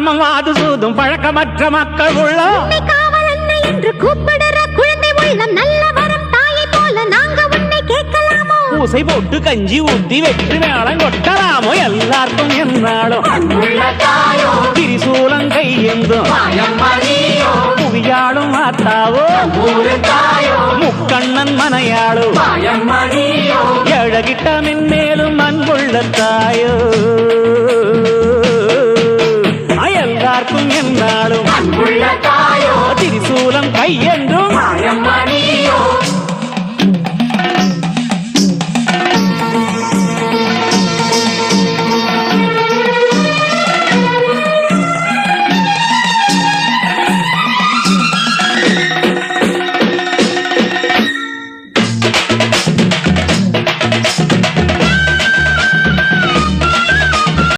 காமம் வாது சூதும் பழக்கமற்ற மக்கள் உள்ள காவல் அன்னை என்று கூப்பிடுற குழந்தை உள்ளம் நல்ல வரம் தாயை போல நாங்க உன்னை கேட்கலாமோ பூசை போட்டு கஞ்சி ஊத்தி வெற்றி மேளம் கொட்டலாமோ எல்லாருக்கும் என்னாலும் திரிசூலம் கையெந்தும் புவியாளும் மாத்தாவோ முக்கண்ணன் மனையாளும் எழகிட்ட மென்மேலும் அன்புள்ள தாயோ